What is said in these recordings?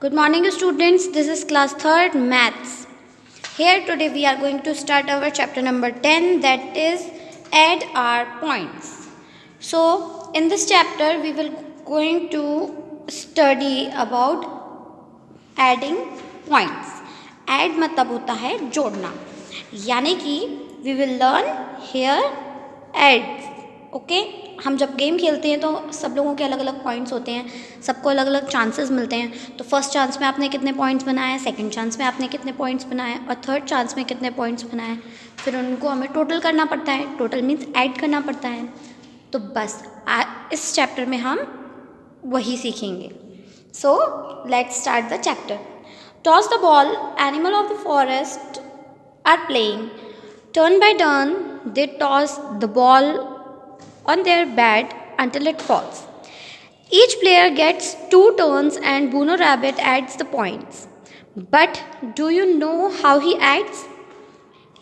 Good morning students, this is class 3rd maths. Here today we are going to start our chapter number 10, that is add our points. So in this chapter we will going to study about adding points. Add मतलब होता है जोड़ना, यानी कि we will learn here adds. Okay हम जब game खेलते हैं तो सब लोगों के अलग अलग पॉइंट्स होते हैं, सबको अलग अलग चांसेस मिलते हैं. तो फर्स्ट चांस में आपने कितने पॉइंट्स बनाए, सेकंड चांस में आपने कितने पॉइंट्स बनाए और थर्ड चांस में कितने पॉइंट्स बनाए, फिर उनको हमें टोटल करना पड़ता है. टोटल मीन्स ऐड करना पड़ता है. तो बस इस चैप्टर में हम वही सीखेंगे. So let's start the chapter. Toss the ball, animal of the forest are playing. Turn by turn, they toss the ball on their bat until it falls. Each player gets 2 turns and Bruno Rabbit adds the points. But do you know how he adds?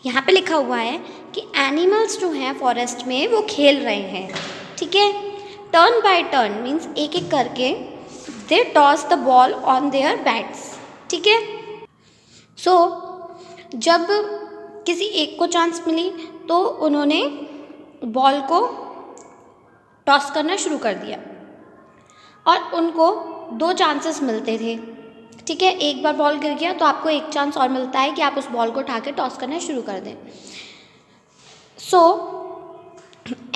यहाँ पे लिखा हुआ है कि animals जो हैं forest में वो खेल रहे हैं, ठीक है. टर्न बाय टर्न मीन्स एक एक करके they toss the ball on their bats, ठीक है. सो जब किसी एक को चांस मिली तो उन्होंने बॉल को टॉस करना शुरू कर दिया और उनको 2 चांसेस मिलते थे, ठीक है. एक बार बॉल गिर गया तो आपको एक चांस और मिलता है कि आप उस बॉल को उठा के टॉस करना शुरू कर दें. सो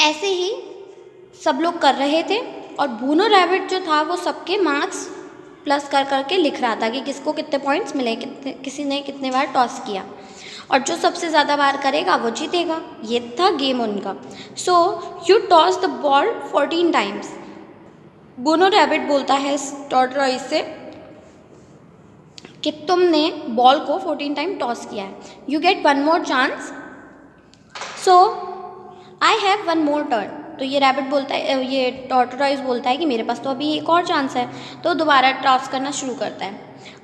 ऐसे ही सब लोग कर रहे थे और ब्रूनो रैबिट जो था वो सबके मार्क्स प्लस कर करके लिख रहा था कि किसको कितने पॉइंट्स मिले, किसी ने कितने बार टॉस किया, और जो सबसे ज़्यादा बार करेगा वो जीतेगा. ये था गेम उनका. So you toss the ball 14 times. Bruno rabbit बोलता है टॉर्टोइज से कि तुमने बॉल को 14 टाइम टॉस किया है. You get 1 more chance, so I have 1 more turn. तो ये रैबिट बोलता है, ये टॉर्टोइज बोलता है कि मेरे पास तो अभी एक और चांस है. तो दोबारा टॉस करना शुरू करता है.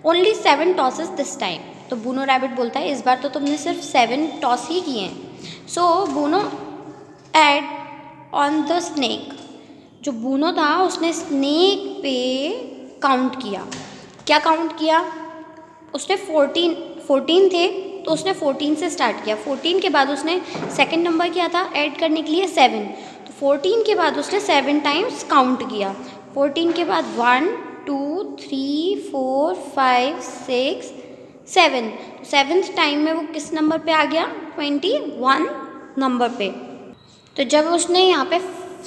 Only 7 tosses this time. तो ब्रूनो रैबिट बोलता है इस बार तो तुमने सिर्फ 7 टॉस ही किए हैं. So Bruno add on the snake. जो ब्रूनो था उसने स्नेक पे काउंट किया. क्या काउंट किया? उसने 14 थे तो उसने 14 से स्टार्ट किया. 14 के बाद उसने सेकंड नंबर किया था ऐड करने के लिए 7. तो 14 के बाद उसने 7 टाइम्स काउंट किया. 14 के बाद 1 2 3 4 5 6 7. तो 7th टाइम में वो किस नंबर पे आ गया? 21 नंबर पे. तो जब उसने यहाँ पे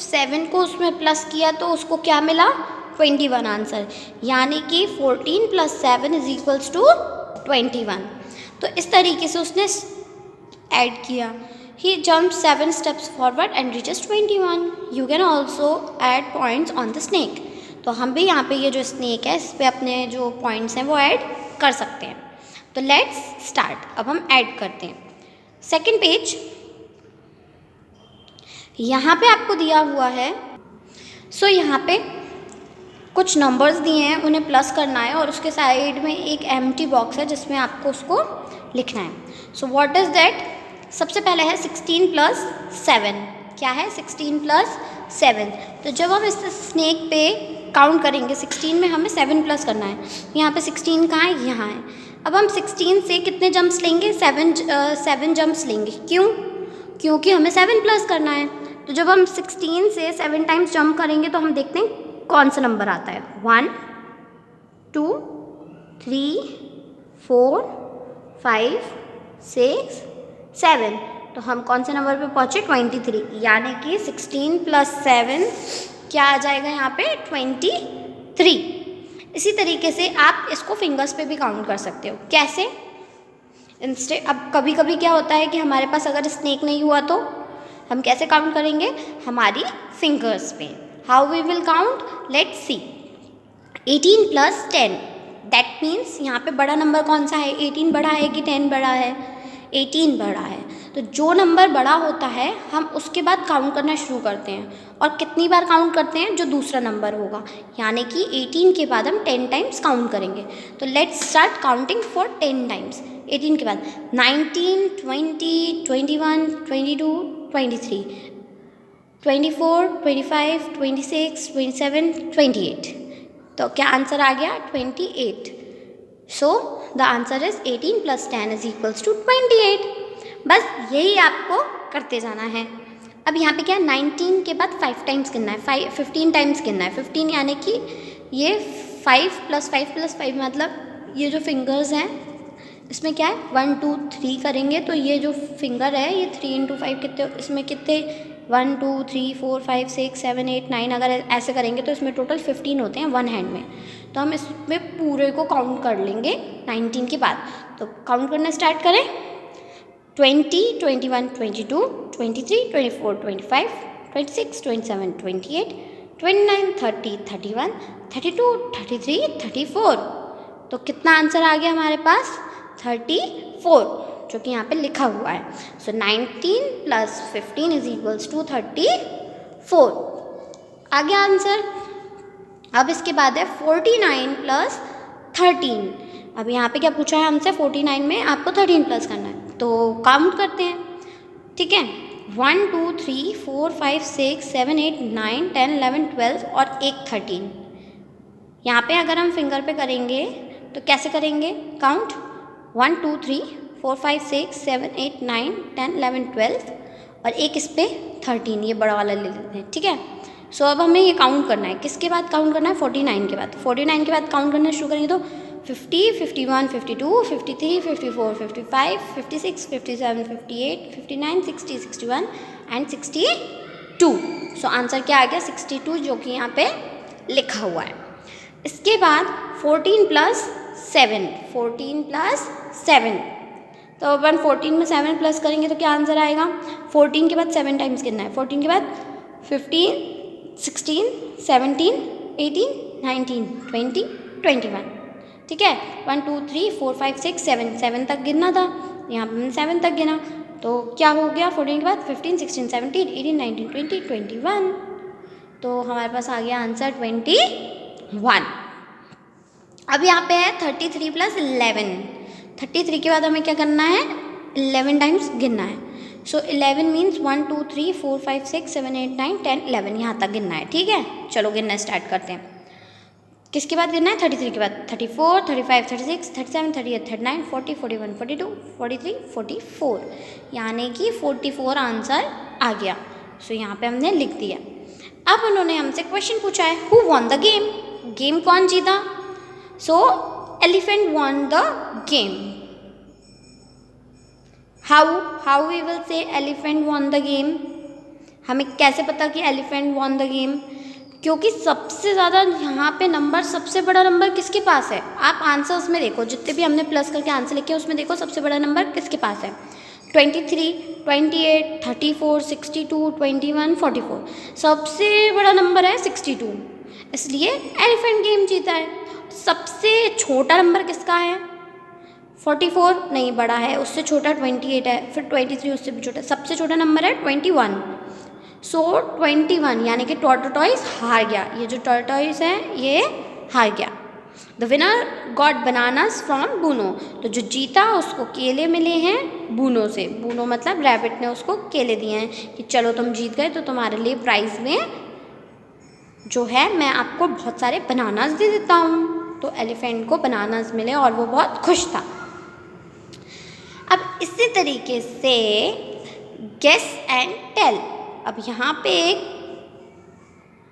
7 को उसमें प्लस किया तो उसको क्या मिला? 21 आंसर. यानी कि 14 + 7 = 21. तो इस तरीके से उसने ऐड किया. He jump 7 steps forward and reaches 21. You can also add points on the snake. तो हम भी यहाँ पे ये जो स्नेक है इस पर अपने जो पॉइंट्स हैं वो ऐड कर सकते हैं. तो लेट्स स्टार्ट. अब हम ऐड करते हैं. सेकंड पेज यहाँ पे आपको दिया हुआ है. सो यहाँ पे कुछ नंबर्स दिए हैं, उन्हें प्लस करना है और उसके साइड में एक एम्प्टी बॉक्स है जिसमें आपको उसको लिखना है. So what is that? सबसे पहले है 16 + 7. क्या है? 16 + 7. तो जब हम इस स्नेक पे काउंट करेंगे 16 में हमें 7 प्लस करना है. यहाँ पे 16 कहाँ है? यहाँ है. अब हम 16 से कितने जंप्स लेंगे? 7 जंप्स लेंगे. क्यों? क्योंकि हमें 7 प्लस करना है. तो जब हम 16 से 7 टाइम्स जंप करेंगे तो हम देखते हैं कौन सा नंबर आता है. 1 2 3 4 5 6 7. तो हम कौन से नंबर पे पहुँचे? 23. यानी कि 16 + 7 क्या आ जाएगा यहाँ पे? 23. इसी तरीके से आप इसको फिंगर्स पे भी काउंट कर सकते हो. कैसे? अब कभी कभी क्या होता है कि हमारे पास अगर स्नेक नहीं हुआ तो हम कैसे काउंट करेंगे? हमारी फिंगर्स पे. How we will count? Let's see. 18 + 10. That means यहाँ पे बड़ा नंबर कौन सा है? 18 बड़ा है कि 10 बड़ा है? 18 बड़ा है. तो जो नंबर बड़ा होता है हम उसके बाद काउंट करना शुरू करते हैं. और कितनी बार काउंट करते हैं? जो दूसरा नंबर होगा. यानी कि 18 के बाद हम 10 टाइम्स काउंट करेंगे. तो let's start counting for 10 times. 18 के बाद 19 20 21 22 23 24 25 26 27 28. तो क्या आंसर आ गया? 28. So the answer is 18 + 10 is equals to 28। बस यही आपको करते जाना है। अब यहाँ पे क्या है, 19 के बाद 5 टाइम्स गिनना है, 15 टाइम्स गिनना है। 15 यानी कि ये 5 + 5 + 5 मतलब ये जो फिंगर्स हैं इसमें क्या है 1 2 3 करेंगे तो ये जो फिंगर है ये 3 × 5 कितने, इसमें कितने 1 2 3 4 5 6 7 8 9, अगर ऐसे करेंगे तो इसमें टोटल 15 होते हैं वन हैंड में। तो हम इसमें पूरे को काउंट कर लेंगे 19 के बाद। तो काउंट करना स्टार्ट करें। 20 21 22 23 24 25 26 27 28 29 30 31 32 33 34। तो कितना आंसर आ गया हमारे पास 34, जो कि यहाँ पे लिखा हुआ है। सो 19 + 15 इज इक्वल्स टू 34 आ गया आंसर। अब इसके बाद है 49 + 13। अब यहाँ पे क्या पूछा है हमसे, 49 में आपको 13 प्लस करना है, तो काउंट करते हैं। ठीक है, 1 2 3 4 5 6 7 8 9 10 11 12 और एक 13। यहाँ पे अगर हम फिंगर पे करेंगे तो कैसे करेंगे काउंट, 1 2 3 4 5 6 7 8 9 10 11 12 और एक इस पे 13, ये बड़ा वाला ले लेते हैं। ठीक है, सो अब हमें ये काउंट करना है, किसके बाद काउंट करना है 49 के बाद। 49 के बाद काउंट करना शुरू करेंगे तो 50 51 52 53 54 55 56 57 58 59 60 61 एंड 62। सो आंसर क्या आ गया 62, जो कि यहाँ पे लिखा हुआ है। इसके बाद 14 + 7, 14 + 7, तो अपन 14 में 7 प्लस करेंगे तो क्या आंसर आएगा, 14 के बाद 7 टाइम्स कितना है, 14 के बाद 15 16 17 18 19 20 21। ठीक है, 1 2 3 4 5 6 7 तक गिनना था, यहाँ पर 7 तक गिना तो क्या हो गया, 14 के बाद 15 16 17 18 19 20 21। तो हमारे पास आ गया आंसर 21। अब यहाँ पे है 33 + 11। 33 के बाद हमें क्या करना है 11 टाइम्स गिनना है। सो 11 मीन्स 1 2 3 4 5 6 7 8 9 10 11, यहाँ तक गिनना है। ठीक है, चलो गिनना स्टार्ट करते हैं। किसके बाद गिनना है 33 के बाद, 34 35 36 37 38 39 40 41 42 43 44, यानी कि 44 आंसर आ गया। सो यहाँ पे हमने लिख दिया। अब उन्होंने हमसे क्वेश्चन पूछा है who won the game, game कौन जीता। So elephant won the game. How we will say elephant won the game, हमें कैसे पता कि एलिफेंट वॉन द गेम, क्योंकि सबसे ज़्यादा यहाँ पे नंबर, सबसे बड़ा नंबर किसके पास है, आप आंसर्स में देखो, जितने भी हमने प्लस करके आंसर लिखे उसमें देखो सबसे बड़ा नंबर किसके पास है, 23 28 34 62 21 44, सबसे बड़ा नंबर है 62, इसलिए एलिफेंट गेम जीता है। सबसे छोटा नंबर किसका है 44, नहीं बड़ा है, उससे छोटा 28 है, फिर 23 उससे भी छोटा, सबसे छोटा नंबर है 21। सो 21 यानी कि टॉर्टोइस हार गया, ये जो टॉर्टोइस है ये हार गया। The winner got bananas from Bruno, तो जो जीता उसको केले मिले हैं बूनो से, बूनो मतलब रैबिट ने उसको केले दिए हैं कि चलो तुम जीत गए तो तुम्हारे लिए प्राइज में जो है मैं आपको बहुत सारे बनानास दे देता हूँ। तो एलिफेंट को बनानास मिले और वो बहुत खुश था। अब इसी तरीके से गेस एंड टेल, अब यहाँ पे एक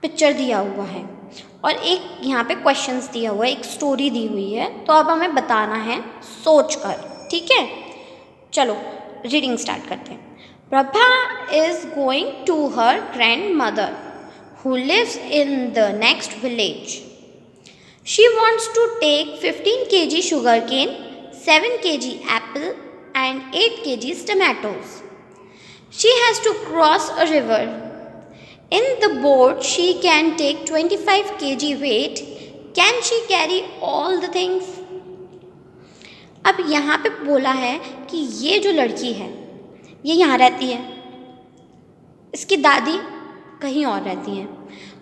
पिक्चर दिया हुआ है और एक यहाँ पे क्वेश्चंस दिया हुआ है, एक स्टोरी दी हुई है, तो अब हमें बताना है सोच कर। ठीक है, चलो रीडिंग स्टार्ट करते हैं। Prabha is going to her grandmother who lives in the next village. She wants to take 15 kg sugarcane, 7 kg apple and 8 kg tomatoes. She has to cross a river. In the boat she can take 25 kg weight. Can she carry all the things? अब यहाँ पे बोला है कि ये जो लड़की है ये यहाँ रहती है, इसकी दादी कहीं और रहती हैं,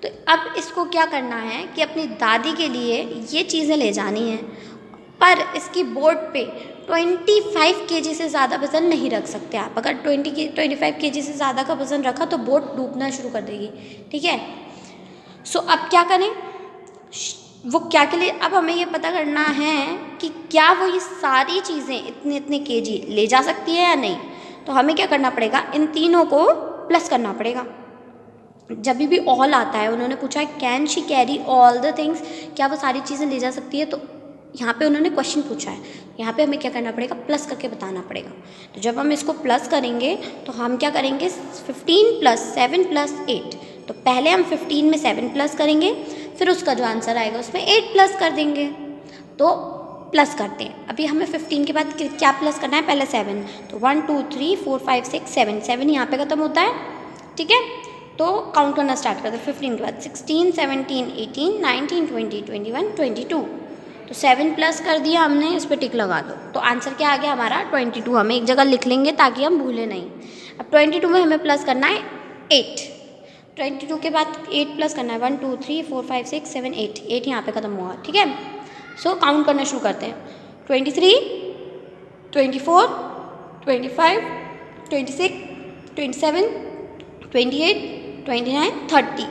तो अब इसको क्या करना है कि अपनी दादी के लिए ये चीज़ें ले जानी हैं, पर इसकी बोट पे 25 केजी से ज़्यादा वज़न नहीं रख सकते आप। अगर 25 केजी से ज़्यादा का वज़न रखा तो बोट डूबना शुरू कर देगी। ठीक है, सो अब क्या करें, वो क्या के लिए, अब हमें ये पता करना है कि क्या वो ये सारी चीज़ें इतने इतने केजी ले जा सकती है या नहीं। तो हमें क्या करना पड़ेगा, इन तीनों को प्लस करना पड़ेगा। जब भी ऑल आता है, उन्होंने पूछा है can she carry all the things, क्या वो सारी चीज़ें ले जा सकती है, तो यहाँ पे उन्होंने क्वेश्चन पूछा है, यहाँ पे हमें क्या करना पड़ेगा, प्लस करके बताना पड़ेगा। तो जब हम इसको प्लस करेंगे तो हम क्या करेंगे, 15 + 7 + 8, तो पहले हम 15 में 7 प्लस करेंगे, फिर उसका जो आंसर आएगा उसमें 8 प्लस कर देंगे। तो प्लस करते हैं, अभी हमें 15 के बाद क्या प्लस करना है, पहले 7, तो 1 2 3 4 5 6 7, 7 यहाँ पे ख़त्म होता है, ठीक है। तो काउंट करना स्टार्ट करते हैं 15 के बाद, 16 17 18 19 20 21 22, तो 7 प्लस कर दिया हमने, इस पर टिक लगा दो। तो आंसर क्या आ गया हमारा 22, हम एक जगह लिख लेंगे ताकि हम भूलें नहीं। अब 22 में हमें प्लस करना है 8, 22 के बाद 8 प्लस करना है, 1 2 3 4 5 6 7 8, 8 यहाँ पे ख़त्म हुआ, ठीक है। सो काउंट करना शुरू करते हैं, 23 24 25 26 27 28 29 30,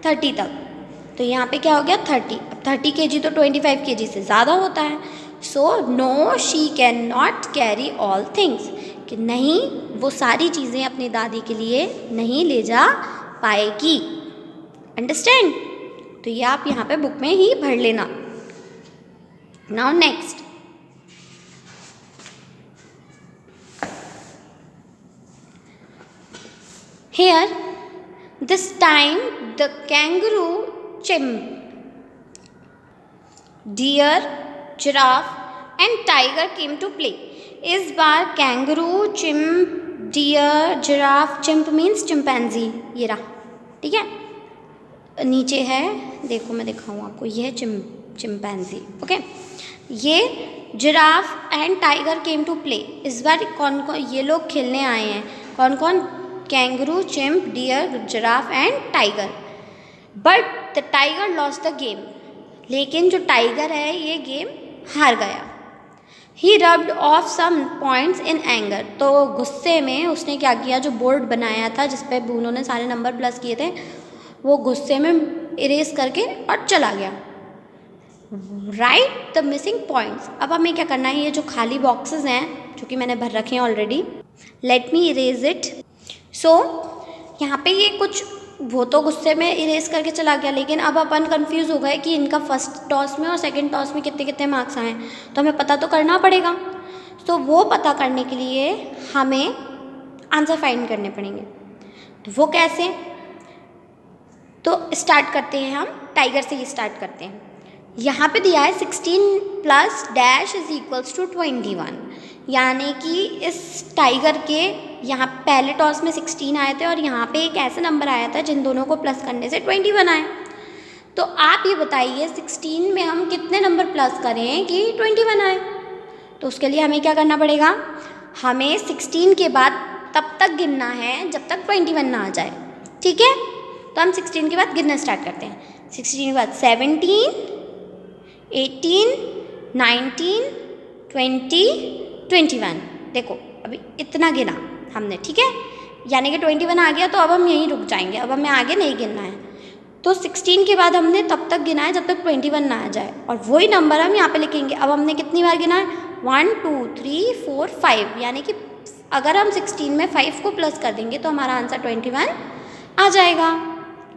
30 तक। तो यहाँ पे क्या हो गया 30, अब 30 kg तो 25 kg से ज़्यादा होता है। So no she can not carry all things, कि नहीं वो सारी चीज़ें अपनी दादी के लिए नहीं ले जा पाएगी। अंडरस्टैंड, तो ये आप यहाँ पे बुक में ही भर लेना। Now next, here this time the kangaroo, chimp, deer, giraffe and tiger came to play। इस बार kangaroo, chimp, deer, giraffe, chimp means chimpanzee, ये रहा, ठीक है, नीचे है, देखो मैं दिखाऊँ आपको, ये है चिंपैंजी, ओके। ये giraffe and tiger came to play, इस बार कौन कौन ये लोग खेलने आए हैं, कौन कौन, kangaroo, chimp, deer, giraffe and tiger. But the tiger lost the game, लेकिन जो टाइगर है ये गेम हार गया। He rubbed off some points in anger, तो गुस्से में उसने क्या किया, जो बोर्ड बनाया था जिस पे उन्होंने सारे नंबर प्लस किए थे, वो गुस्से में इरेज करके और चला गया। राइट द मिसिंग पॉइंट्स, अब हमें क्या करना है, ये जो खाली बॉक्सेस हैं जो कि मैंने भर रखे हैं already, let me erase it. So यहाँ पे ये कुछ, वो तो गुस्से में इरेज करके चला गया, लेकिन अब अपन कंफ्यूज हो गए कि इनका फर्स्ट टॉस में और सेकंड टॉस में कितने कितने मार्क्स आए, तो हमें पता तो करना पड़ेगा। तो वो पता करने के लिए हमें आंसर फाइंड करने पड़ेंगे। तो वो कैसे, तो स्टार्ट करते हैं हम टाइगर से ही स्टार्ट करते हैं। यहाँ पे दिया है 16 plus dash is equals to 21, यानी कि इस टाइगर के यहाँ पहले टॉस में 16 आए थे और यहाँ पे एक ऐसे नंबर आया था जिन दोनों को प्लस करने से 21 आए। तो आप ये बताइए 16 में हम कितने नंबर प्लस करें कि 21 आए। तो उसके लिए हमें क्या करना पड़ेगा, हमें 16 के बाद तब तक गिनना है जब तक 21 ना आ जाए, ठीक है। तो हम 16 के बाद गिनना स्टार्ट करते हैं। 16 के बाद 17, 18, 19, 20, 21, देखो अभी इतना गिना हमने, ठीक है, यानी कि 21 आ गया, तो अब हम यहीं रुक जाएंगे, अब हमें आगे नहीं गिनना है। तो 16 के बाद हमने तब तक गिना है जब तक 21 ना आ जाए, और वही नंबर हम यहाँ पे लिखेंगे। अब हमने कितनी बार गिना है, 1 2 3 4 5, यानी कि अगर हम 16 में 5 को प्लस कर देंगे तो हमारा आंसर 21 आ जाएगा,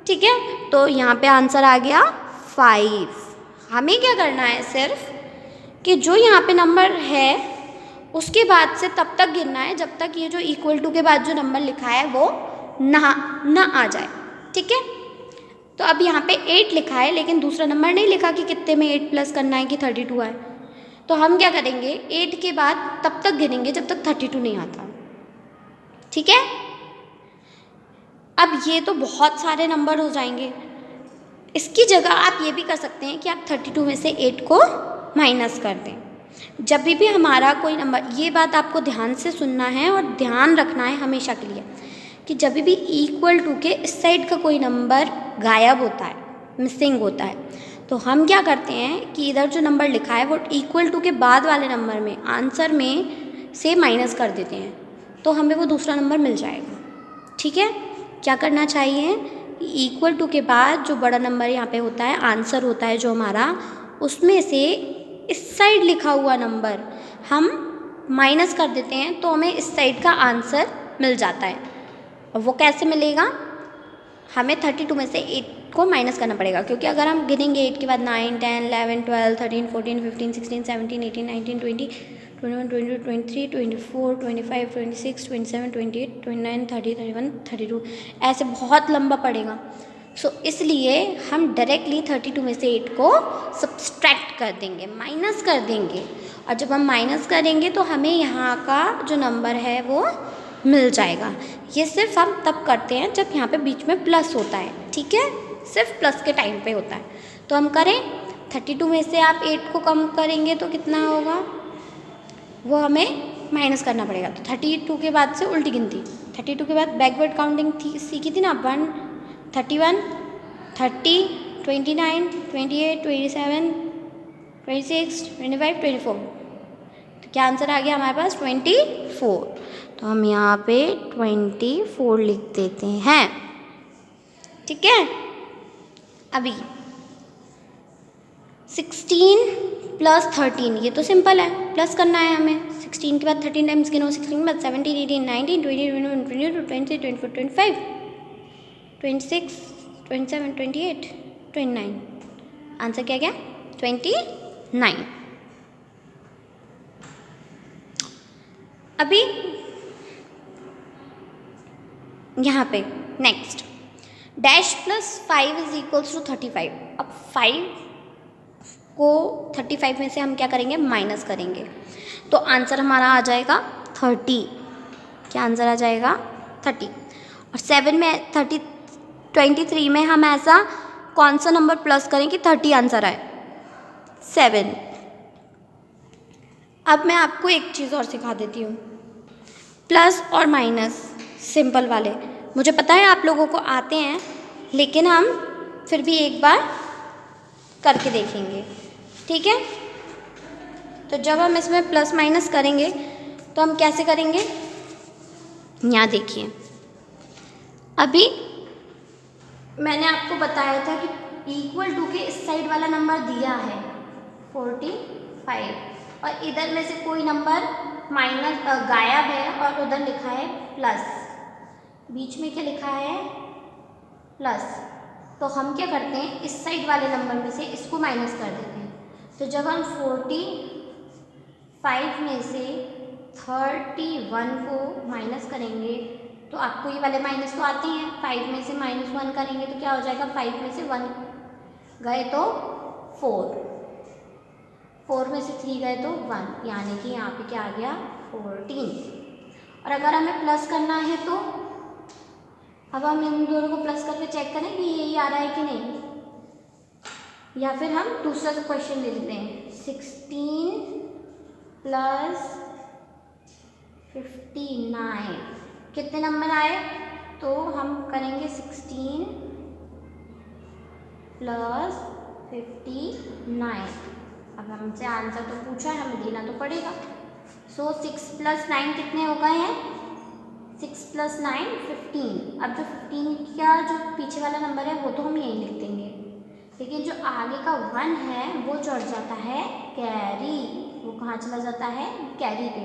ठीक है। तो यहाँ पे आंसर आ गया 5। हमें क्या करना है सिर्फ कि जो यहाँ पे नंबर है उसके बाद से तब तक गिनना है जब तक ये जो इक्वल टू के बाद जो नंबर लिखा है वो ना आ जाए, ठीक है। तो अब यहाँ पे 8 लिखा है, लेकिन दूसरा नंबर नहीं लिखा कि कितने में 8 प्लस करना है कि 32 आए। तो हम क्या करेंगे, 8 के बाद तब तक गिनेंगे जब तक 32 नहीं आता, ठीक है। अब ये तो बहुत सारे नंबर हो जाएंगे, इसकी जगह आप ये भी कर सकते हैं कि आप 32 में से 8 को माइनस कर दें। जब भी हमारा कोई नंबर, ये बात आपको ध्यान से सुनना है और ध्यान रखना है हमेशा के लिए, कि जब भी इक्वल टू के इस साइड का कोई नंबर गायब होता है, मिसिंग होता है, तो हम क्या करते हैं कि इधर जो नंबर लिखा है वो इक्वल टू के बाद वाले नंबर में आंसर में से माइनस कर देते हैं, तो हमें वो दूसरा नंबर मिल जाएगा, ठीक है। क्या करना चाहिए, इक्वल टू के बाद जो बड़ा नंबर यहाँ पे होता है, आंसर होता है जो हमारा, उसमें से इस साइड लिखा हुआ नंबर हम माइनस कर देते हैं तो हमें इस साइड का आंसर मिल जाता है। और वो कैसे मिलेगा, हमें 32 में से 8 को माइनस करना पड़ेगा, क्योंकि अगर हम गिनेंगे 8 के बाद 9, 10, 11, 12, 13, 14, 15, 16, 17, 18, 19, 20, 21, 22, 23, 24, 25, 26, 27, 28, 29, 30, 31, 32, ऐसे बहुत लंबा पड़ेगा। सो इसलिए हम डायरेक्टली 32 में से 8 को सब्सट्रैक्ट कर देंगे, माइनस कर देंगे। और जब हम माइनस करेंगे तो हमें यहाँ का जो नंबर है वो मिल जाएगा। ये सिर्फ हम तब करते हैं जब यहाँ पे बीच में प्लस होता है, ठीक है, सिर्फ प्लस के टाइम पे होता है। तो हम करें 32 में से आप 8 को कम करेंगे तो कितना होगा, वो हमें माइनस करना पड़ेगा। तो 32 के बाद से उल्टी गिनती, 32 के बाद बैकवर्ड काउंटिंग सीखी थी ना, 1, 31, 30, 29, 28, 27, 26, 25, 24। तो क्या आंसर आ गया हमारे पास, 24। तो हम यहाँ पे 24 लिख देते हैं, ठीक है। अभी 16 प्लस 13, ये तो सिंपल है, प्लस करना है हमें। 16 के बाद 13 टाइम्स गिनो, 16 के बाद 17, 18, 19, 20, 21, 22, 23, 24, 25, 26, 27, 28, 29। आंसर क्या गया, 29। अभी यहाँ पे next, dash plus 5 is equals to 35। अब 5 को 35 में से हम क्या करेंगे, माइनस करेंगे, तो आंसर हमारा आ जाएगा 30। क्या आंसर आ जाएगा, 30। और 7 में 23 में हम ऐसा कौन सा नंबर प्लस करें कि 30 आंसर आए, 7। अब मैं आपको एक चीज़ और सिखा देती हूँ, प्लस और माइनस सिंपल वाले। मुझे पता है आप लोगों को आते हैं, लेकिन हम फिर भी एक बार करके देखेंगे, ठीक है। तो जब हम इसमें प्लस माइनस करेंगे तो हम कैसे करेंगे, यहाँ देखिए, अभी मैंने आपको बताया था कि इक्वल टू के इस साइड वाला नंबर दिया है 45, और इधर में से कोई नंबर माइनस गायब है और उधर लिखा है प्लस, बीच में क्या लिखा है, प्लस। तो हम क्या करते हैं, इस साइड वाले नंबर में से इसको माइनस कर देते हैं। तो जब हम 45 में से 31 को माइनस करेंगे तो आपको ये वाले माइनस तो आते हैं, 5 में से -1 करेंगे तो क्या हो जाएगा, 5 में से 1 गए तो 4 में से 3 गए तो 1, यानी कि यहाँ पे क्या आ गया, 14। और अगर हमें प्लस करना है तो अब हम इन दोनों को प्लस करके चेक करें कि यही आ रहा है कि नहीं, या फिर हम दूसरा क्वेश्चन ले लेते हैं, 16 प्लस 59 कितने नंबर आए, तो हम करेंगे 16 प्लस 59। अब हमसे आंसर तो पूछा है, हमें देना तो पड़ेगा। सो 6 प्लस 9 कितने हो गए हैं, 6 प्लस 9 15। अब जो 15 का जो पीछे वाला नंबर है वो तो हम यहीं लिख देंगे, लेकिन जो आगे का 1 है वो चढ़ जाता है कैरी, वो कहाँ चला जाता है, कैरी पे,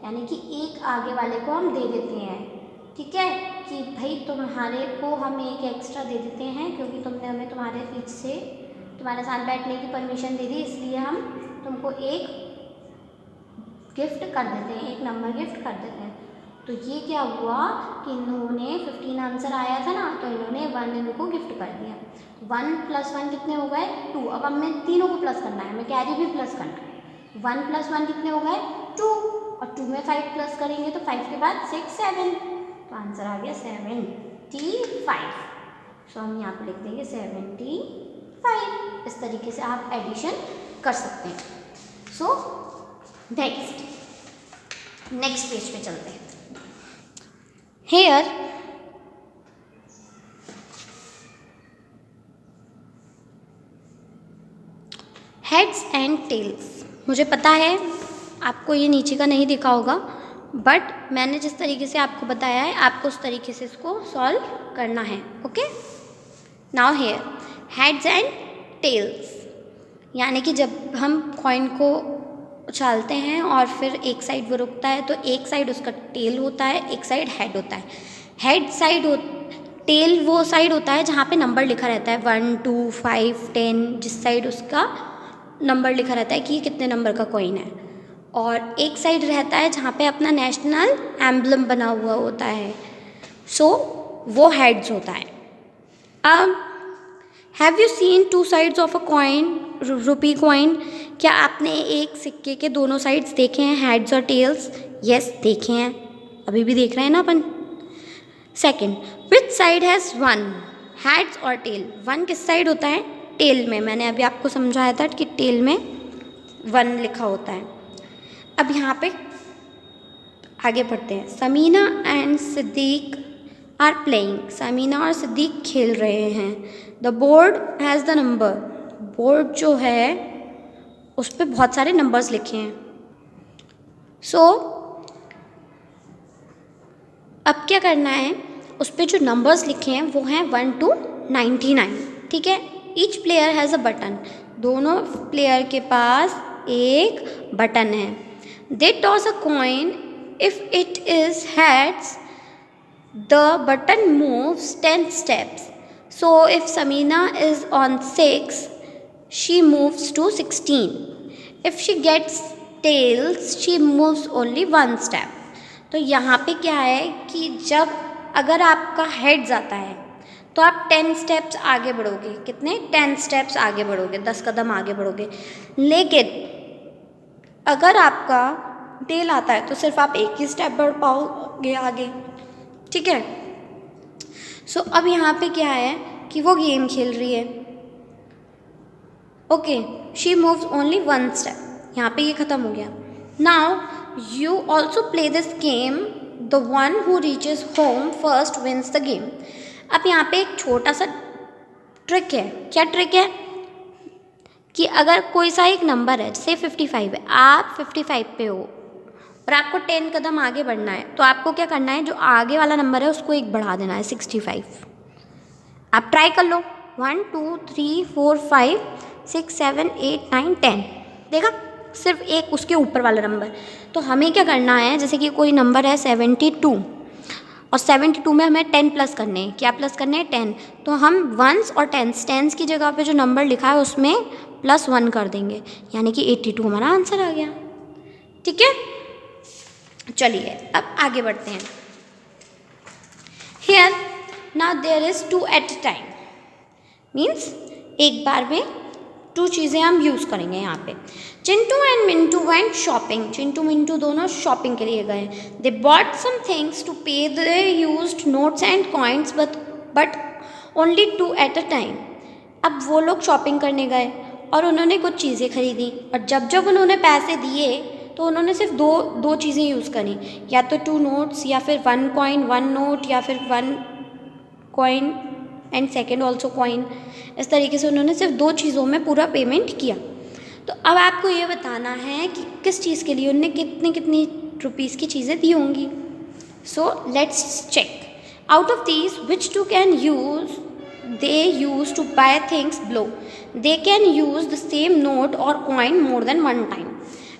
यानी कि एक आगे वाले को हम दे देते हैं, ठीक है, कि भाई तुम्हारे को हम एक एक्स्ट्रा दे देते हैं क्योंकि तुमने हमें तुम्हारे पीछे तुम्हारे साथ बैठने की परमिशन दे दी, इसलिए हम तुमको एक गिफ्ट कर देते हैं, एक नंबर गिफ्ट कर देते हैं। तो ये क्या हुआ कि इन्होंने 15 आंसर आया था ना, तो इन्होंने 1 इनको गिफ्ट कर दिया। 1 प्लस 1 कितने हो गए, 2। अब हमें तीनों को प्लस करना है, हमें कैरी भी प्लस करना है। 1 प्लस 1 कितने हो गए, 2, और 2 में 5 प्लस करेंगे तो 5 के बाद 6 7, तो आंसर आ गया 75। सो हम यहाँ पर लिख देंगे 75। इस तरीके से आप एडिशन कर सकते हैं। सो नेक्स्ट पेज पे चलते हैं। Here heads and tails, मुझे पता है आपको ये नीचे का नहीं दिखा होगा, बट मैंने जिस तरीके से आपको बताया है आपको उस तरीके से इसको सॉल्व करना है, okay. Now here heads and tails, यानी कि जब हम कॉइन को उछालते हैं और फिर एक साइड वो रुकता है तो एक साइड उसका टेल होता है, एक साइड हेड होता है। हेड साइड टेल वो साइड होता है जहाँ पे नंबर लिखा रहता है 1 2 5 10, जिस साइड उसका नंबर लिखा रहता है कि ये कितने नंबर का कॉइन है। और एक साइड रहता है जहाँ पे अपना नेशनल एम्बलम बना हुआ होता है, सो वो हेड्स होता है। अब have you seen two sides of a coin, rupee coin? क्या आपने एक सिक्के के दोनों साइड्स देखे हैं, हेड्स और टेल्स? यस, देखे हैं, अभी भी देख रहे हैं ना अपन। Second, which side has won, heads और टेल? वन किस साइड होता है? टेल में। मैंने अभी आपको समझाया था कि टेल में वन लिखा होता है। अब यहाँ पे आगे बढ़ते हैं। Samina and Siddiq are playing, Samina और सिद्दीक खेल रहे हैं। The board has the number, board जो है उस पर बहुत सारे नंबर्स लिखे हैं। सो अब क्या करना है, उस पर जो नंबर्स लिखे हैं वो हैं 1 to 99, ठीक है। Each player has a button, दोनों प्लेयर के पास एक बटन है। They toss a coin, if it is heads the button moves 10 steps. So if Samina is on 6, she moves to 16. If she gets tails, she moves only 1 step. तो यहाँ पे क्या है कि जब अगर आपका हेड्स आता है तो आप 10 स्टेप्स आगे बढ़ोगे। कितने? 10 स्टेप्स आगे बढ़ोगे, 10 कदम आगे बढ़ोगे। लेकिन अगर आपका टेल आता है तो सिर्फ आप एक ही स्टेप बढ़ पाओगे आगे, ठीक है। सो अब यहाँ पे क्या है कि वो गेम खेल रही है। Okay, she moves only 1 step, यहाँ पे ये खत्म हो गया। Now you also play this game, the one who reaches home first wins the game. अब यहाँ पे एक छोटा सा ट्रिक है। क्या ट्रिक है कि अगर कोई सा एक नंबर है, जैसे 55 है, आप 55 पे हो और आपको 10 कदम आगे बढ़ना है, तो आपको क्या करना है, जो आगे वाला नंबर है उसको एक बढ़ा देना है, 65। आप ट्राई कर लो, 1 2 3 4 5 6 7 8 9 10, देखा, सिर्फ एक उसके ऊपर वाला नंबर। तो हमें क्या करना है, जैसे कि कोई नंबर है 72 और 72 में हमें 10 प्लस करने हैं। क्या प्लस करने हैं? 10। तो हम वंस और टेंस की जगह पे जो नंबर लिखा है उसमें +1 कर देंगे, यानी कि 82 हमारा आंसर आ गया, ठीक है। चलिए अब आगे बढ़ते हैं। Here now there is 2 at a time, means एक बार में 2 चीज़ें हम यूज़ करेंगे यहाँ पे। Chintu and Mintu went shopping, Chintu Mintu दोनों शॉपिंग के लिए गए। They bought some things to pay, they used notes and coins but only 2 at a time. अब वो लोग शॉपिंग करने गए और उन्होंने कुछ चीज़ें खरीदी, और जब जब उन्होंने पैसे दिए तो उन्होंने सिर्फ दो चीज़ें यूज़ करी, या तो 2 नोट्स या फिर 1 कॉइन 1 नोट, या फिर 1 coin and second also coin. इस तरीके से उन्होंने सिर्फ 2 चीज़ों में पूरा पेमेंट किया। तो अब आपको ये बताना है कि किस चीज़ के लिए उन्होंने कितनी रुपीज़ की चीज़ें दी होंगी। So let's check, out of these which two can use, they use to buy things below, they can use the same note और कॉइन मोर देन 1 टाइम।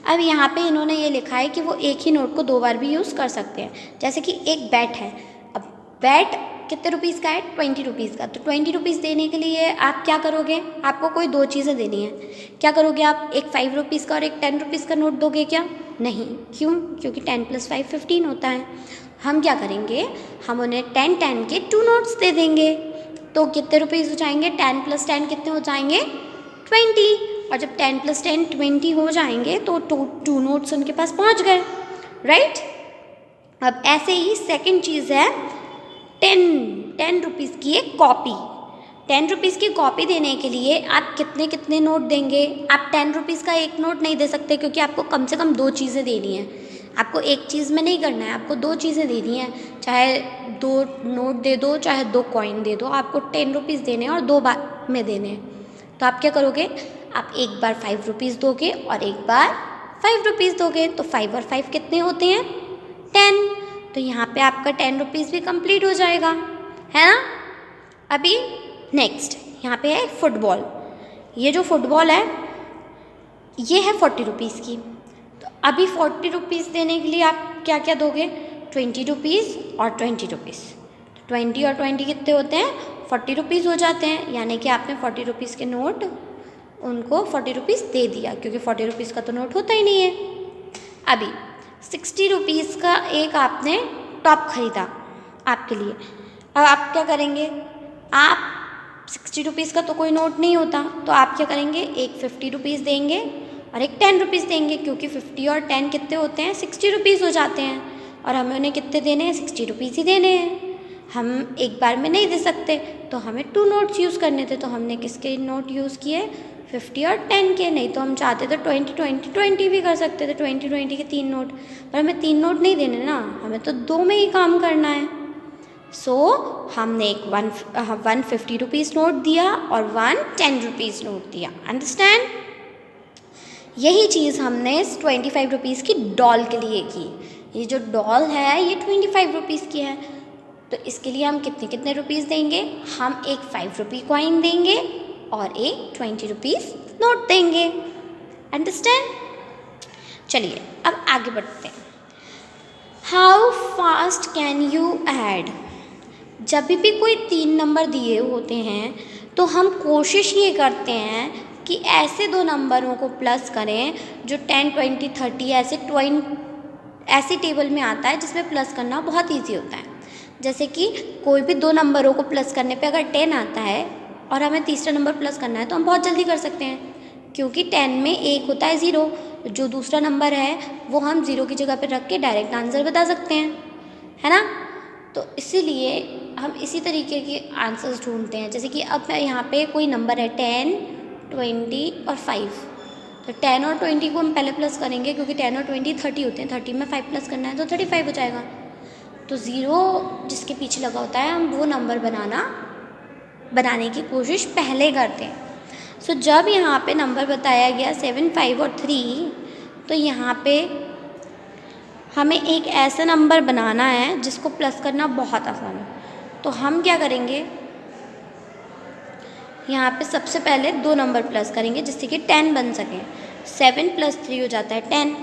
अब यहाँ पे इन्होंने ये लिखा है कि वो एक ही नोट को 2 बार भी यूज़ कर सकते हैं। जैसे कि एक बैट है, अब बैट कितने रुपीज़ का है? 20 रुपीज़ का। तो 20 रुपीज़ देने के लिए आप क्या करोगे? आपको कोई 2 चीज़ें देनी है। क्या करोगे आप? एक 5 रुपीज़ का और एक 10 रुपीज़ का नोट दोगे क्या? नहीं। क्यों? क्योंकि 10 + 5 15 होता है। हम क्या करेंगे, हम उन्हें 10 के 2 नोट्स दे देंगे। तो कितने रुपीज़ हो जाएंगे? 10 + 10 कितने हो जाएंगे? 20। और जब 10 + 10 20 हो जाएंगे तो 2 नोट्स उनके पास पहुंच गए, राइट। अब ऐसे ही सेकंड चीज़ है 10 रुपीज़ की एक कॉपी। 10 रुपीज़ की कॉपी देने के लिए आप कितने नोट देंगे? आप 10 रुपीज़ का एक नोट नहीं दे सकते, क्योंकि आपको कम से कम 2 चीज़ें देनी है। आपको एक चीज़ में नहीं करना है, आपको 2 चीज़ें देनी है। चाहे 2 नोट दे दो, चाहे 2 कॉइन दे दो, आपको 10 रुपीज़ देने हैं और 2 बार में देने हैं। तो आप क्या करोगे? आप एक बार 5 रुपीज़ दोगे और एक बार 5 रुपीज़ दोगे। तो 5 और 5 कितने होते हैं? 10। तो यहाँ पे आपका 10 रुपीज़ भी कंप्लीट हो जाएगा, है ना। अभी नेक्स्ट यहाँ पे है फुटबॉल। ये जो फुटबॉल है ये है 40 रुपीज़ की। तो अभी 40 रुपीज़ देने के लिए आप क्या क्या दोगे? 20 रुपीज़ और 20 रुपीज़। 20 और 20 कितने होते हैं? 40 रुपीज़ हो जाते हैं। यानी कि आपने 40 रुपीज़ के नोट उनको 40 रुपीज़ दे दिया, क्योंकि 40 रुपीज़ का तो नोट होता ही नहीं है। अभी 60 रुपीज़ का एक आपने टॉप खरीदा आपके लिए। अब आप क्या करेंगे? आप 60 रुपीज़ का तो कोई नोट नहीं होता, तो आप क्या करेंगे? एक 50 रुपीज़ देंगे और एक 10 रुपीज़ देंगे, क्योंकि 50 और 10 कितने होते हैं? 60 रुपीज़ हो जाते हैं। और हमें उन्हें कितने देने हैं? 60 रुपीज़ ही देने हैं। हम एक बार में नहीं दे सकते, तो हमें 2 नोट्स यूज़ करने थे। तो हमने किसके नोट यूज़ किए? 50 और 10 के। नहीं तो हम चाहते तो 20 20 20 भी कर सकते थे, 20 20 के 3 नोट। पर हमें 3 नोट नहीं देने ना, हमें तो 2 में ही काम करना है। सो हमने एक 150 रुपीज़ नोट दिया और 1 10 रुपीज़ नोट दिया। अंडरस्टैंड? यही चीज़ हमने इस 25 रुपीज़ की डॉल के लिए की। ये जो डॉल है ये 25 रुपीज़ की है, तो इसके लिए हम कितने कितने रुपीज़ देंगे? हम एक 5 रुपी कॉइन देंगे और एक 20 रुपीज़ नोट देंगे। अंडरस्टैंड? चलिए अब आगे बढ़ते हैं। How fast can you add? जब भी कोई 3 नंबर दिए होते हैं तो हम कोशिश ये करते हैं कि ऐसे 2 नंबरों को प्लस करें जो 10 20 30 ऐसे टेबल में आता है, जिसमें प्लस करना बहुत इजी होता है। जैसे कि कोई भी 2 नंबरों को प्लस करने पे अगर 10 आता है और हमें तीसरा नंबर प्लस करना है तो हम बहुत जल्दी कर सकते हैं, क्योंकि 10 में एक होता है 0। जो दूसरा नंबर है वो हम 0 की जगह पे रख के डायरेक्ट आंसर बता सकते हैं, है ना? तो इसीलिए हम इसी तरीके के आंसर्स ढूंढते हैं। जैसे कि अब यहाँ पे कोई नंबर है 10 20 और 5, तो 10 और 20 को हम पहले प्लस करेंगे, क्योंकि 10 और 20 30 होते हैं। 30 में 5 प्लस करना है तो 35 हो जाएगा। तो 0 जिसके पीछे लगा होता है हम वो नंबर बनाने की कोशिश पहले करते हैं। सो जब यहाँ पे नंबर बताया गया 7 5 और 3, तो यहाँ पे हमें एक ऐसा नंबर बनाना है जिसको प्लस करना बहुत आसान है। तो हम क्या करेंगे? यहाँ पे सबसे पहले 2 नंबर प्लस करेंगे जिससे कि 10 बन सके। 7 + 3 हो जाता है 10,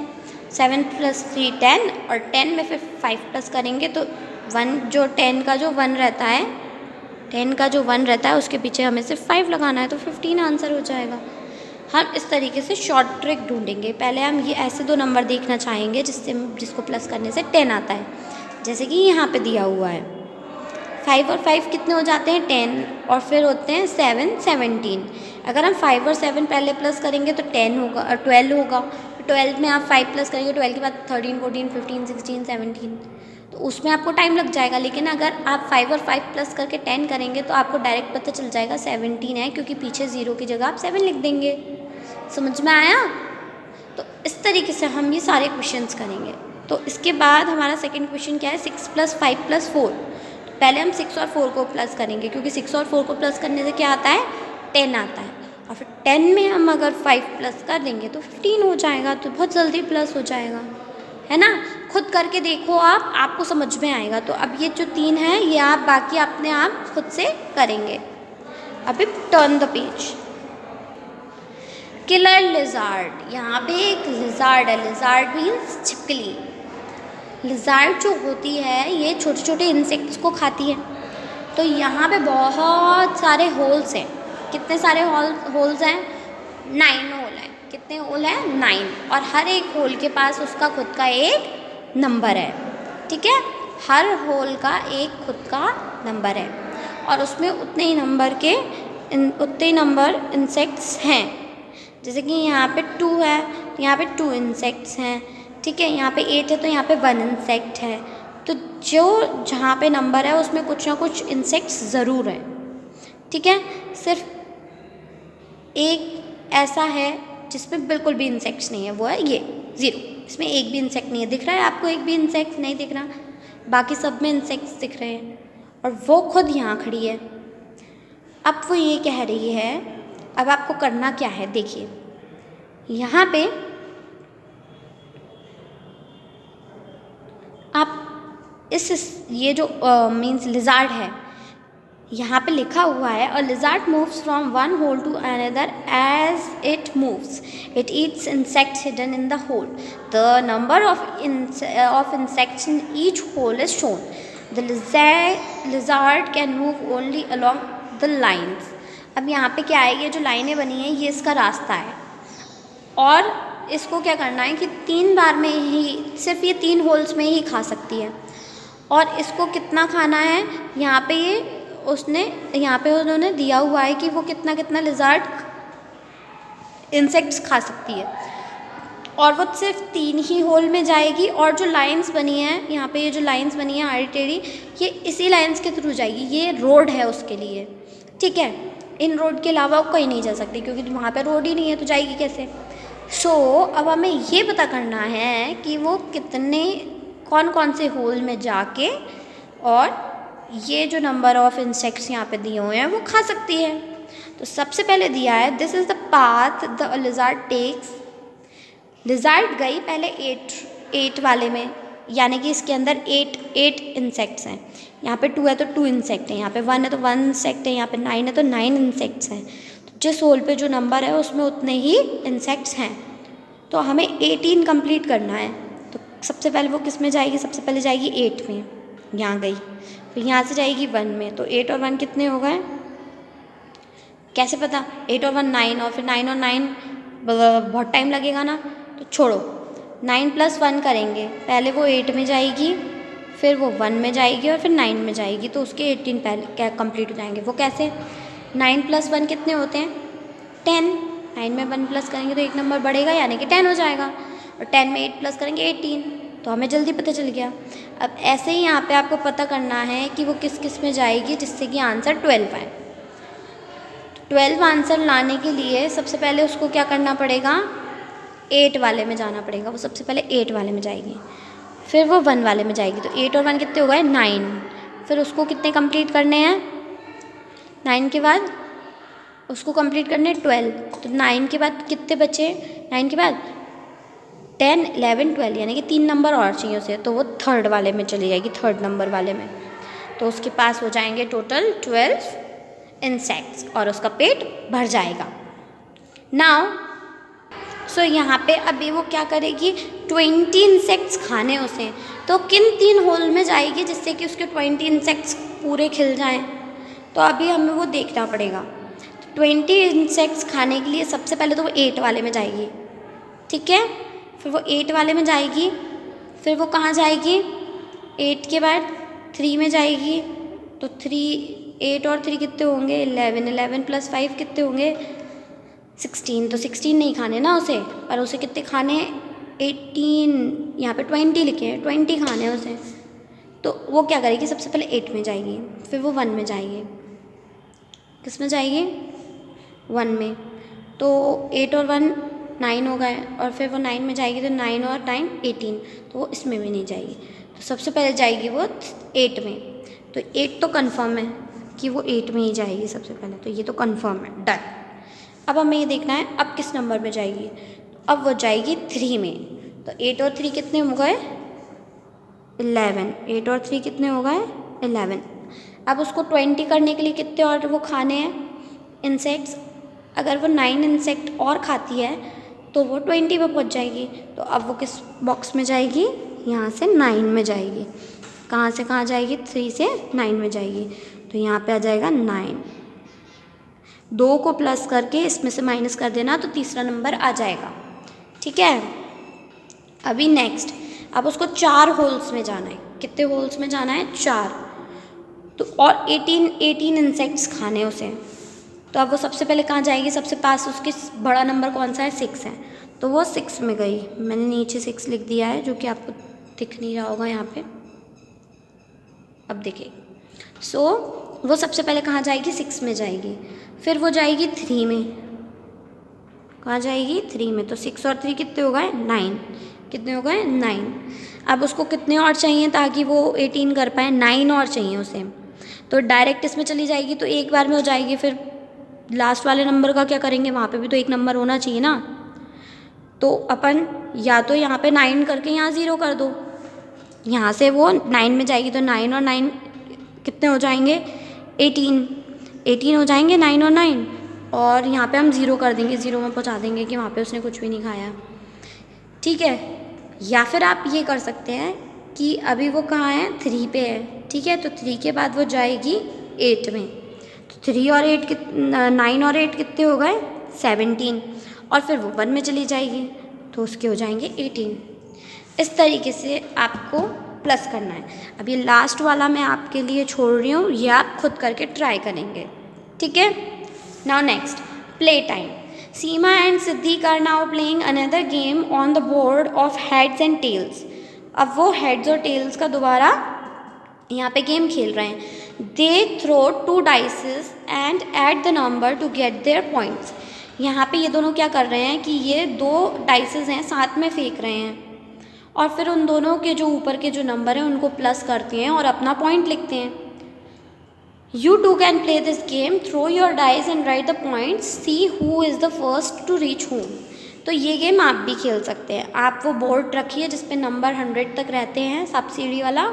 7 + 3 10, और 10 में फिर 5 प्लस करेंगे तो 1 जो 10 का जो 1 रहता है, 10 का जो 1 रहता है उसके पीछे हमें सिर्फ 5 लगाना है, तो 15 आंसर हो जाएगा। हम इस तरीके से शॉर्ट ट्रिक ढूंढेंगे। पहले हम ये ऐसे 2 नंबर देखना चाहेंगे जिसको प्लस करने से 10 आता है, जैसे कि यहाँ पे दिया हुआ है। 5 और 5 कितने हो जाते हैं? 10, और फिर होते हैं 7 17। अगर हम 5 और 7 पहले प्लस करेंगे तो 10 होगा और 12 होगा। 12 में आप 5 प्लस करेंगे, 12 के बाद 13 14 15 16 17, तो उसमें आपको टाइम लग जाएगा। लेकिन अगर आप 5 और 5 प्लस करके 10 करेंगे तो आपको डायरेक्ट पता चल जाएगा 17 है, क्योंकि पीछे 0 की जगह आप 7 लिख देंगे। समझ में आया? तो इस तरीके से हम ये सारे क्वेश्चंस करेंगे। तो इसके बाद हमारा सेकंड क्वेश्चन क्या है? 6 + 5 + 4। पहले हम 6 और 4 को प्लस करेंगे, क्योंकि 6 और 4 को प्लस करने से क्या आता है? 10 आता है। और फिर 10 में हम अगर 5 प्लस कर देंगे तो 15 हो जाएगा, तो बहुत जल्दी प्लस हो जाएगा, है ना? खुद करके देखो आप, आपको समझ में आएगा। तो अब ये जो 3 है ये आप बाकी अपने आप खुद से करेंगे। अभी turn the page. Killer lizard. यहाँ पे एक लिजार्ड है। लिजार्ड मीन्स छिपकली। लिजार्ड जो होती है ये छोटे छोटे इंसेक्ट्स को खाती है। तो यहाँ पे बहुत सारे होल्स हैं। कितने सारे होल्स हैं? 9 होल हैं। कितने होल हैं? 9। और हर एक होल के पास उसका खुद का एक नंबर है, ठीक है? हर होल का एक खुद का नंबर है और उसमें उतने ही नंबर इंसेक्ट्स हैं। जैसे कि यहाँ पे 2 है, यहाँ पे 2 इंसेक्ट्स हैं, ठीक है? यहाँ पे 8 है तो यहाँ पे 1 इंसेक्ट है। तो जहाँ पे नंबर है उसमें कुछ ना कुछ इंसेक्ट्स ज़रूर हैं, ठीक है? सिर्फ एक ऐसा है जिसमें बिल्कुल भी इंसेक्ट्स नहीं है, वो है ये 0। इसमें एक भी इंसेक्ट नहीं है। दिख रहा है आपको? एक भी इंसेक्ट नहीं दिख रहा, बाकी सब में इंसेक्ट्स दिख रहे हैं और वो खुद यहाँ खड़ी है। अब वो ये कह रही है, अब आपको करना क्या है? देखिए यहाँ पे आप ये जो मीन्स लिजार्ड है, यहाँ पे लिखा हुआ है a lizard moves from one hole to another as it moves, it eats insects hidden in the hole, the number of insects in each hole is shown, the lizard can move only along the lines. अब यहाँ पे क्या है, ये जो लाइनें बनी हैं ये इसका रास्ता है, और इसको क्या करना है कि 3 बार में ही, सिर्फ ये 3 होल्स में ही खा सकती है। और इसको कितना खाना है, यहाँ पे उन्होंने दिया हुआ है कि वो कितना कितना लिज़ार्ड इंसेक्ट्स खा सकती है, और वो सिर्फ 3 ही होल में जाएगी। और जो लाइंस बनी हैं यहाँ पे, ये जो लाइंस बनी है आर्बिट्रेरी, ये इसी लाइंस के थ्रू जाएगी, ये रोड है उसके लिए, ठीक है। इन रोड के अलावा वो कहीं नहीं जा सकती, क्योंकि वहाँ पे रोड ही नहीं है तो जाएगी कैसे। अब हमें ये पता करना है कि वो कौन कौन से होल में जाके, और ये जो नंबर ऑफ इंसेक्ट्स यहाँ पे दिए हुए हैं वो खा सकती है। तो सबसे पहले दिया है this is the path the lizard takes. Lizard गई पहले 8 वाले में, यानी कि इसके अंदर 8 इंसेक्ट्स हैं। यहाँ पे 2 है तो 2 इंसेक्ट हैं, यहाँ पे 1 है तो 1 इंसेक्ट है, यहाँ पे 9 है तो 9 इंसेक्ट्स हैं। तो जिस होल पे जो नंबर है उसमें उतने ही इंसेक्ट्स हैं, तो हमें 18 कंप्लीट करना है। तो सबसे पहले वो किस में जाएगी, सबसे पहले जाएगी 8 में, यहाँ गई, फिर यहाँ से जाएगी 1 में। तो 8 और 1 कितने हो गए, कैसे पता, 8 और 1 9, और फिर 9 और 9 बहुत टाइम लगेगा ना, तो छोड़ो, 9 + 1 करेंगे। पहले वो 8 में जाएगी, फिर वो 1 में जाएगी, और फिर 9 में जाएगी, तो उसके 18 पहले क्या कंप्लीट हो जाएंगे। वो कैसे, 9 + 1 कितने होते हैं 10, 9 में 1 प्लस करेंगे तो 1 नंबर बढ़ेगा, यानी कि 10 हो जाएगा, और 10 में 8 प्लस करेंगे 18, तो हमें जल्दी पता चल गया। अब ऐसे ही यहाँ पे आपको पता करना है कि वो किस किस में जाएगी, जिससे कि आंसर 12 आए। 12 आंसर लाने के लिए सबसे पहले उसको क्या करना पड़ेगा, 8 वाले में जाना पड़ेगा। वो सबसे पहले 8 वाले में जाएगी, फिर वो 1 वाले में जाएगी, तो 8 और 1 कितने हो गए 9, फिर उसको कितने कंप्लीट करने हैं, 9 के बाद उसको कंप्लीट करने 12, तो 9 के बाद कितने बचे, 9 के बाद 10 11 12, यानी कि 3 नंबर और चाहिए उसे, तो वो 3rd वाले में चली जाएगी, 3rd नंबर वाले में। तो उसके पास हो जाएंगे टोटल 12 इंसेक्ट्स, और उसका पेट भर जाएगा। नाउ यहाँ पे अभी वो क्या करेगी, 20 इंसेक्ट्स खाने उसे, तो किन 3 होल में जाएगी जिससे कि उसके 20 इंसेक्ट्स पूरे खिल जाएं, तो अभी हमें वो देखना पड़ेगा। 20 इंसेक्ट्स खाने के लिए सबसे पहले तो वो 8 वाले में जाएगी, ठीक है, फिर वो 8 वाले में जाएगी, फिर वो कहाँ जाएगी, 8 के बाद 3 में जाएगी, तो 8 और 3 कितने होंगे 11, 11 + 5 कितने होंगे 16, तो 16 नहीं खाने ना उसे, पर उसे कितने खाने 18, यहाँ पे 20 लिखे हैं, 20 खाने हैं उसे। तो वो क्या करेगी, सबसे पहले 8 में जाएगी, फिर वो 1 में जाएगी, किस में जाएगी 1 में, तो 8 और 1 9 हो गए, और फिर वो 9 में जाएगी, तो 9 और 9 18, तो वो इसमें भी नहीं जाएगी, तो सबसे पहले जाएगी वो 8 में। तो 8 तो कंफर्म है कि वो 8 में ही जाएगी सबसे पहले, तो ये तो कंफर्म है, डन। अब हमें ये देखना है अब किस नंबर में जाएगी, अब वो जाएगी 3 में, तो 8 और 3 कितने हो गए 11, 8 और 3 कितने हो गए 11। अब उसको 20 करने के लिए कितने और वो खाने हैं इंसेक्ट्स, अगर वो 9 इंसेक्ट और खाती है तो वो 20 पे पहुंच जाएगी। तो अब वो किस बॉक्स में जाएगी, यहाँ से 9 में जाएगी, कहाँ से कहाँ जाएगी 3 से 9 में जाएगी, तो यहाँ पे आ जाएगा 9, 2 को प्लस करके इसमें से माइनस कर देना, तो तीसरा नंबर आ जाएगा, ठीक है। अभी नेक्स्ट, अब उसको 4 होल्स में जाना है, कितने होल्स में जाना है 4, तो और 18 इंसेक्ट्स खाने उसे, तो अब वो सबसे पहले कहाँ जाएगी, सबसे पास उसके बड़ा नंबर कौन सा है 6 है, तो वो 6 में गई, मैंने नीचे 6 लिख दिया है जो कि आपको दिख नहीं रहा होगा यहाँ पे, अब देखिए। वो सबसे पहले कहाँ जाएगी 6 में जाएगी, फिर वो जाएगी 3 में, कहाँ जाएगी 3 में, तो 6 और 3 कितने हो गए 9, कितने हो गए 9। अब उसको कितने और चाहिए ताकि वो 18 कर पाए, 9 और चाहिए उसे, तो डायरेक्ट इसमें चली जाएगी, तो एक बार में हो जाएगी, फिर लास्ट वाले नंबर का क्या करेंगे, वहाँ पे भी तो एक नंबर होना चाहिए ना, तो अपन या तो यहाँ पे 9 करके यहाँ 0 कर दो, यहाँ से वो 9 में जाएगी, तो 9 और 9 कितने हो जाएंगे 18 हो जाएंगे 9 और 9, और यहाँ पे हम 0 कर देंगे, 0 में पहुँचा देंगे कि वहाँ पे उसने कुछ भी नहीं खाया, ठीक है। या फिर आप ये कर सकते हैं कि अभी वो कहाँ है, 3 पे है, ठीक है, तो 3 के बाद वो जाएगी 8 में, तो 3 और 8 9 और 8 कितने हो गए, 17, और फिर वो 1 में चली जाएगी तो उसके हो जाएंगे 18। इस तरीके से आपको प्लस करना है। अब ये लास्ट वाला मैं आपके लिए छोड़ रही हूँ, ये आप खुद करके ट्राई करेंगे, ठीक है। Now next, play time. Seema and Siddiq are now playing another game on the board of heads and tails. अब वो हेड्स और टेल्स का दोबारा यहाँ पे गेम खेल रहे हैं। They throw 2 dices and add the number to get their points. यहाँ पे ये दोनों क्या कर रहे हैं कि ये 2 डाइसेस हैं साथ में फेंक रहे हैं, और फिर उन दोनों के जो ऊपर के जो नंबर हैं उनको प्लस करते हैं और अपना पॉइंट लिखते हैं। You too can play this game. Throw your dice and write the points. See who is the first to reach whom. तो ये गेम आप भी खेल सकते हैं। आप वो बोर्ड रखिए जिस पे नंबर 100 तक रहते हैं, सब सीढ़ी वाला,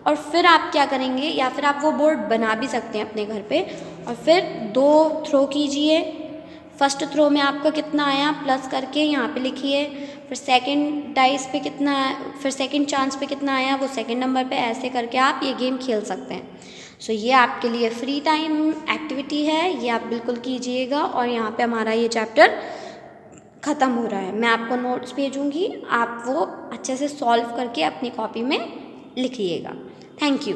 और फिर आप क्या करेंगे, या फिर आप वो बोर्ड बना भी सकते हैं अपने घर पे, और फिर 2 थ्रो कीजिए। फर्स्ट थ्रो में आपका कितना आया प्लस करके यहाँ पे लिखिए, फिर सेकंड डाइस पे कितना, फिर सेकंड चांस पे कितना आया वो सेकंड नंबर पे, ऐसे करके आप ये गेम खेल सकते हैं। सो ये आपके लिए फ्री टाइम एक्टिविटी है, ये आप बिल्कुल कीजिएगा। और यहाँ पे हमारा ये चैप्टर ख़त्म हो रहा है। मैं आपको नोट्स भेजूँगी, आप वो अच्छे से सॉल्व करके अपनी कॉपी में लिखिएगा। Thank you.